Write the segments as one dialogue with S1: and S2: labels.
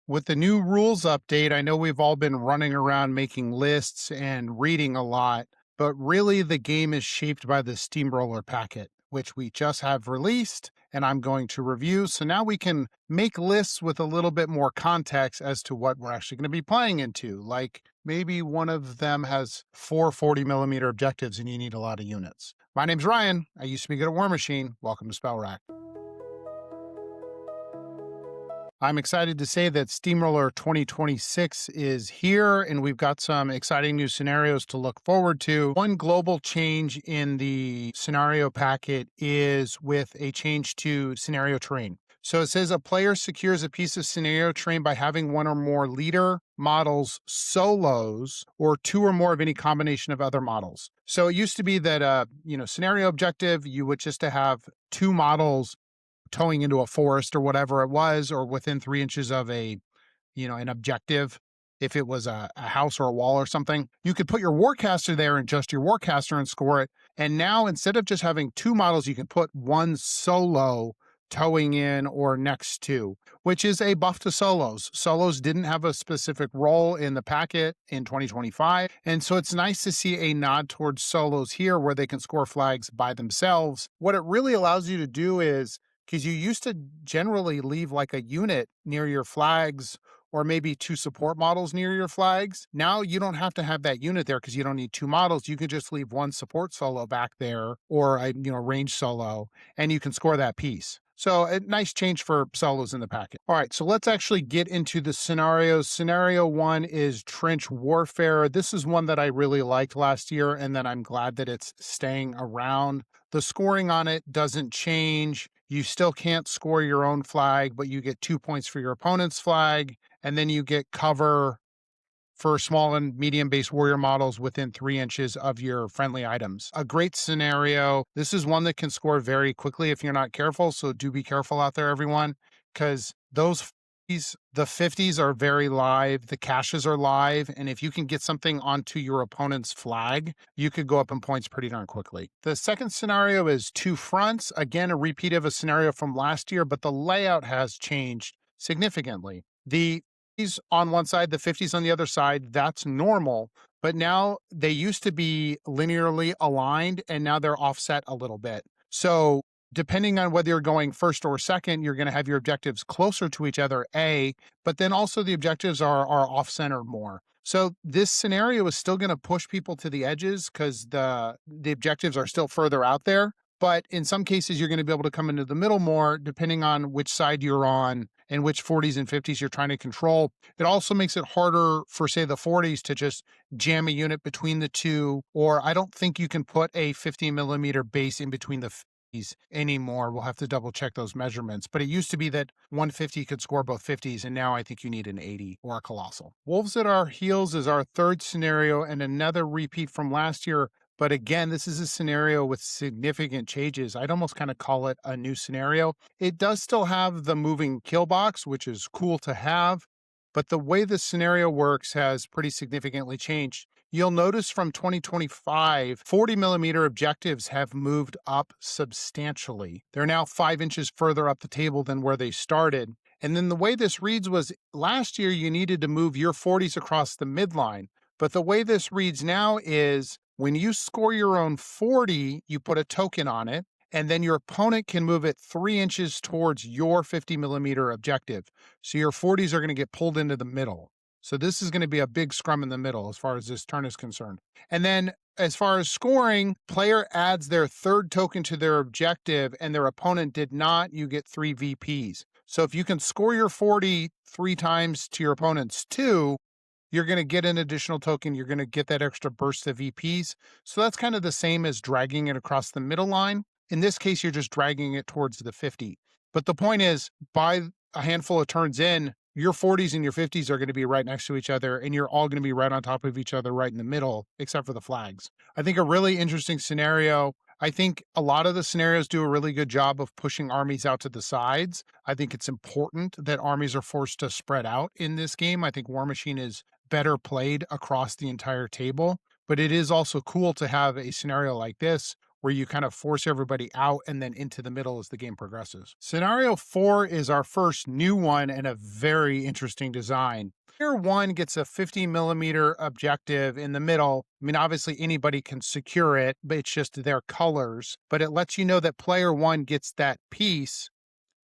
S1: With the new rules update, I know we've all been running around making lists and reading a lot, but really the game is shaped by the Steamroller packet, which we just have released and I'm going to review. So now we can make lists with a little bit more context as to what we're actually going to be playing into. Like maybe one of them has four 40mm objectives and you need a lot of units. My name's Ryan. I used to be good at Warmachine. Welcome to Spell Rack. I'm excited to say that Steamroller 2026 is here, and we've got some exciting new scenarios to look forward to. One global change in the scenario packet is with a change to scenario terrain. So it says a player secures a piece of scenario terrain by having one or more leader models solos or two or more of any combination of other models. So it used to be that, scenario objective, you would just have two models towing into a forest or whatever it was, or within 3 inches of an objective. If it was a house or a wall or something, you could put your warcaster there and just your warcaster and score it. And now instead of just having two models, you can put one solo towing in or next to, which is a buff to solos. Solos didn't have a specific role in the packet in 2025. And so it's nice to see a nod towards solos here where they can score flags by themselves. What it really allows you to do is, because you used to generally leave like a unit near your flags or maybe two support models near your flags. Now you don't have to have that unit there because you don't need two models. You can just leave one support solo back there or a range solo, and you can score that piece. So a nice change for solos in the packet. All right, so let's actually get into the scenarios. Scenario one is trench warfare. This is one that I really liked last year, and then I'm glad that it's staying around. The scoring on it doesn't change. You still can't score your own flag, but you get 2 points for your opponent's flag, and then you get cover for small and medium base warrior models within 3 inches of your friendly items. A great scenario. This is one that can score very quickly if you're not careful, so do be careful out there, everyone, because the 50s are very live, the caches are live, and if you can get something onto your opponent's flag, you could go up in points pretty darn quickly. The second scenario is two fronts. Again, a repeat of a scenario from last year, but the layout has changed significantly. The 50s on one side, the 50s on the other side, that's normal, but now they used to be linearly aligned, and now they're offset a little bit. So depending on whether you're going first or second, you're going to have your objectives closer to each other, but then also the objectives are off-center more. So this scenario is still going to push people to the edges because the objectives are still further out there. But in some cases, you're going to be able to come into the middle more, depending on which side you're on and which 40s and 50s you're trying to control. It also makes it harder for, say, the 40s to just jam a unit between the two, or I don't think you can put a 50mm base in between the anymore. We'll have to double check those measurements, but it used to be that 150 could score both 50s, and now I think you need an 80 or a colossal. Wolves at Our Heels is our third scenario and another repeat from last year. But again, this is a scenario with significant changes. I'd almost kind of call it a new scenario. It does still have the moving kill box, which is cool to have, but the way the scenario works has pretty significantly changed. You'll notice from 2025, 40mm objectives have moved up substantially. They're now 5 inches further up the table than where they started. And then the way this reads was last year you needed to move your 40s across the midline. But the way this reads now is when you score your own 40, you put a token on it, and then your opponent can move it 3 inches towards your 50mm objective. So your 40s are going to get pulled into the middle. So this is going to be a big scrum in the middle as far as this turn is concerned. And then as far as scoring, player adds their third token to their objective and their opponent did not, you get 3 VPs. So if you can score your 40 3 times to your opponent's 2, you're going to get an additional token. You're going to get that extra burst of VPs. So that's kind of the same as dragging it across the middle line. In this case, you're just dragging it towards the 50. But the point is, by a handful of turns in, your 40s and your 50s are going to be right next to each other, and you're all going to be right on top of each other, right in the middle, except for the flags. I think a really interesting scenario. I think a lot of the scenarios do a really good job of pushing armies out to the sides. I think it's important that armies are forced to spread out in this game. I think Warmachine is better played across the entire table, but it is also cool to have a scenario like this where you kind of force everybody out and then into the middle as the game progresses. Scenario 4 is our first new one and a very interesting design. Player 1 gets a 50mm objective in the middle. I mean, obviously anybody can secure it, but it's just their colors. But it lets you know that player 1 gets that piece,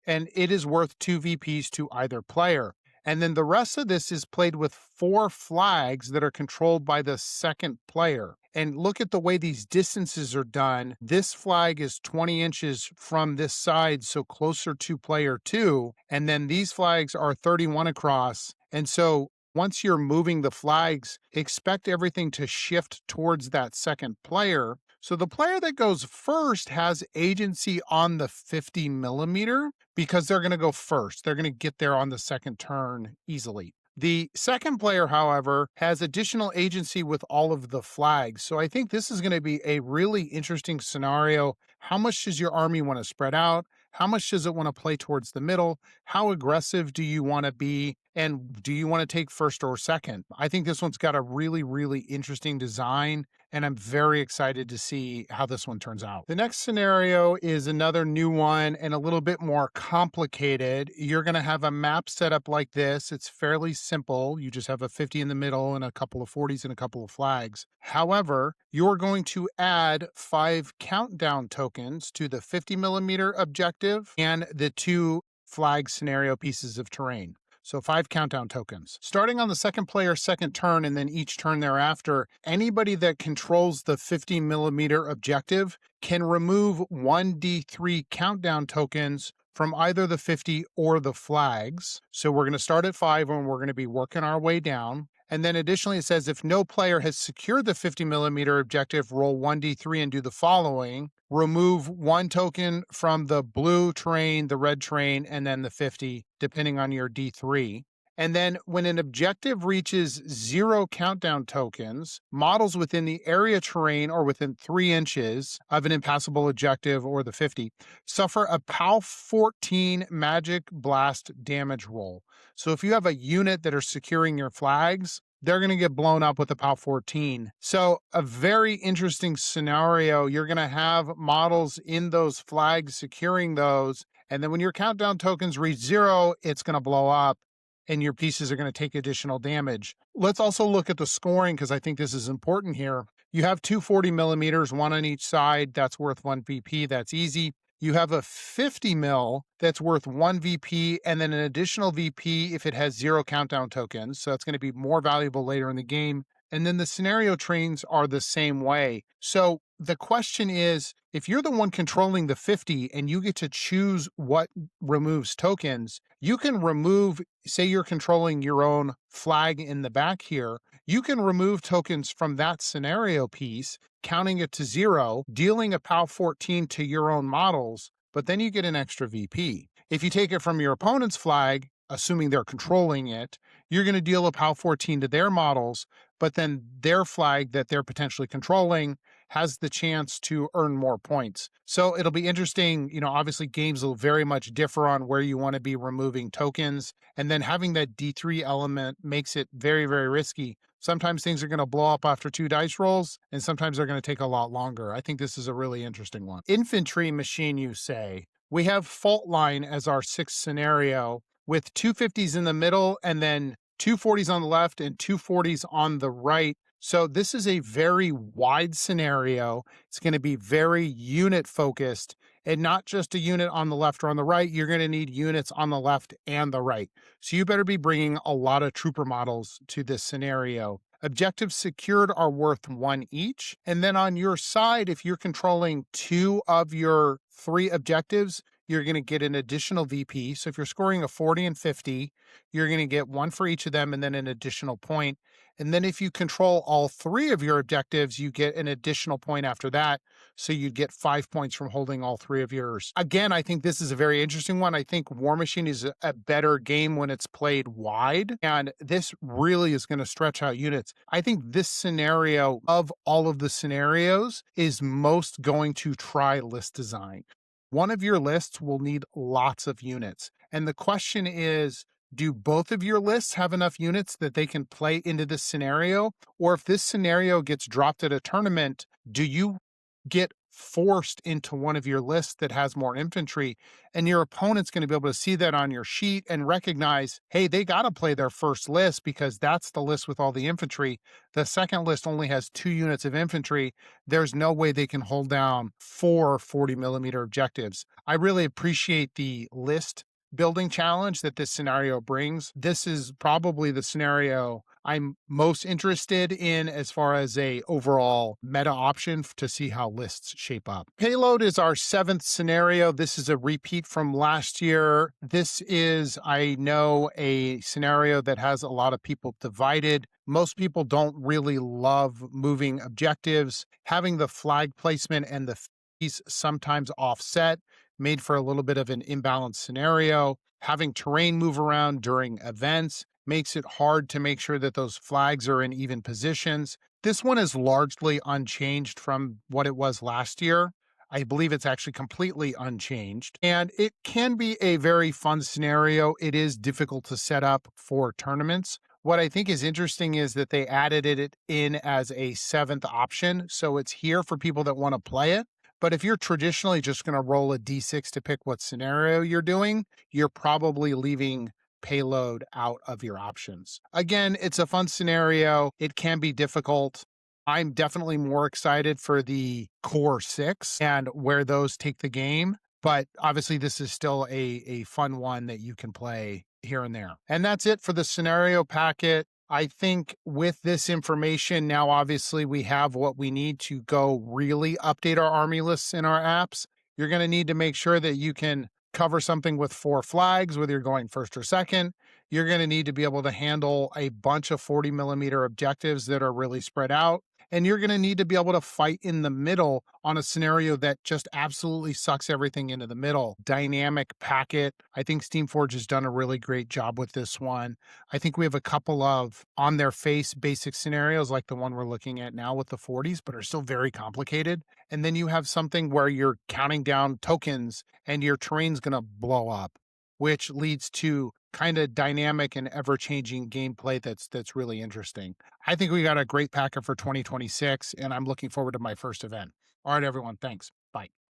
S1: and it is worth 2 VPs to either player. And then the rest of this is played with 4 flags that are controlled by the second player. And look at the way these distances are done. This flag is 20 inches from this side, so closer to player 2. And then these flags are 31 across. And so once you're moving the flags, expect everything to shift towards that second player. So the player that goes first has agency on the 50mm because they're going to go first. They're going to get there on the second turn easily. The second player, however, has additional agency with all of the flags. So I think this is going to be a really interesting scenario. How much does your army want to spread out? How much does it want to play towards the middle? How aggressive do you want to be? And do you want to take first or second? I think this one's got a really, really interesting design, and I'm very excited to see how this one turns out. The next scenario is another new one and a little bit more complicated. You're going to have a map set up like this. It's fairly simple. You just have a 50 in the middle and a couple of 40s and a couple of flags. However, you're going to add 5 countdown tokens to the 50mm objective and the 2 flag scenario pieces of terrain. So 5 countdown tokens. Starting on the second player's second turn and then each turn thereafter, anybody that controls the 50mm objective can remove 1d3 countdown tokens from either the 50 or the flags. So we're going to start at 5 and we're going to be working our way down. And then additionally, it says if no player has secured the 50mm objective, roll 1d3 and do the following. Remove 1 token from the blue terrain, the red terrain, and then the 50, depending on your D3. And then when an objective reaches 0 countdown tokens, models within the area terrain or within 3 inches of an impassable objective or the 50 suffer a POW 14 magic blast damage roll. So if you have a unit that are securing your flags, they're going to get blown up with a POW 14. So a very interesting scenario. You're going to have models in those flags securing those. And then when your countdown tokens reach 0, it's going to blow up and your pieces are going to take additional damage. Let's also look at the scoring because I think this is important here. You have 2 40mm, 1 on each side. That's worth 1 VP. That's easy. You have a 50mm that's worth 1 VP and then an additional VP if it has 0 countdown tokens. So it's going to be more valuable later in the game. And then the scenario trains are the same way. So the question is, if you're the one controlling the 50 and you get to choose what removes tokens, you can remove, say you're controlling your own flag in the back here, you can remove tokens from that scenario piece, counting it to 0, dealing a POW 14 to your own models, but then you get an extra VP. If you take it from your opponent's flag, assuming they're controlling it, you're going to deal a POW 14 to their models, but then their flag that they're potentially controlling has the chance to earn more points. So it'll be interesting. You know, obviously games will very much differ on where you want to be removing tokens. And then having that D3 element makes it very, very risky. Sometimes things are going to blow up after 2 dice rolls, and sometimes they're going to take a lot longer. I think this is a really interesting one. Infantry machine, you say. We have fault line as our 6th scenario with 2 50s in the middle and then 2 40s on the left and 2 40s on the right. So this is a very wide scenario. It's going to be very unit focused and not just a unit on the left or on the right. You're going to need units on the left and the right. So you better be bringing a lot of trooper models to this scenario. Objectives secured are worth 1 each. And then on your side, if you're controlling 2 of your 3 objectives, you're going to get an additional VP. So if you're scoring a 40 and 50, you're going to get 1 for each of them and then an additional point. And then if you control all 3 of your objectives, you get an additional point after that. So you'd get 5 points from holding all 3 of yours. Again, I think this is a very interesting one. I think Warmachine is a better game when it's played wide. And this really is going to stretch out units. I think this scenario of all of the scenarios is most going to try list design. One of your lists will need lots of units. And the question is, do both of your lists have enough units that they can play into this scenario? Or if this scenario gets dropped at a tournament, do you get forced into one of your lists that has more infantry. And your opponent's going to be able to see that on your sheet and recognize, hey, they got to play their first list because that's the list with all the infantry. The second list only has 2 units of infantry. There's no way they can hold down 40 millimeter objectives. I really appreciate the list building challenge that this scenario brings. This is probably the scenario I'm most interested in as far as a overall meta option to see how lists shape up. Payload is our 7th scenario. This is a repeat from last year. This is, I know, a scenario that has a lot of people divided. Most people don't really love moving objectives. Having the flag placement and the fees sometimes offset made for a little bit of an imbalanced scenario. Having terrain move around during events makes it hard to make sure that those flags are in even positions. This one is largely unchanged from what it was last year. I believe it's actually completely unchanged. And it can be a very fun scenario. It is difficult to set up for tournaments. What I think is interesting is that they added it in as a 7th option. So it's here for people that want to play it. But if you're traditionally just going to roll a d6 to pick what scenario you're doing, you're probably leaving Payload out of your options. Again, it's a fun scenario. It can be difficult. I'm definitely more excited for the core 6 and where those take the game. But obviously, this is still a fun one that you can play here and there. And that's it for the scenario packet. I think with this information, now obviously we have what we need to go really update our army lists in our apps. You're going to need to make sure that you can cover something with 4 flags, whether you're going first or second. You're going to need to be able to handle a bunch of 40 millimeter objectives that are really spread out. And you're going to need to be able to fight in the middle on a scenario that just absolutely sucks everything into the middle. Dynamic packet. I think Steamforge has done a really great job with this one. I think we have a couple of on their face basic scenarios like the one we're looking at now with the 40s, but are still very complicated. And then you have something where you're counting down tokens and your terrain's going to blow up, which leads to kind of dynamic and ever-changing gameplay that's really interesting. I think we got a great packet for 2026, and I'm looking forward to my first event. All right, everyone, thanks. Bye.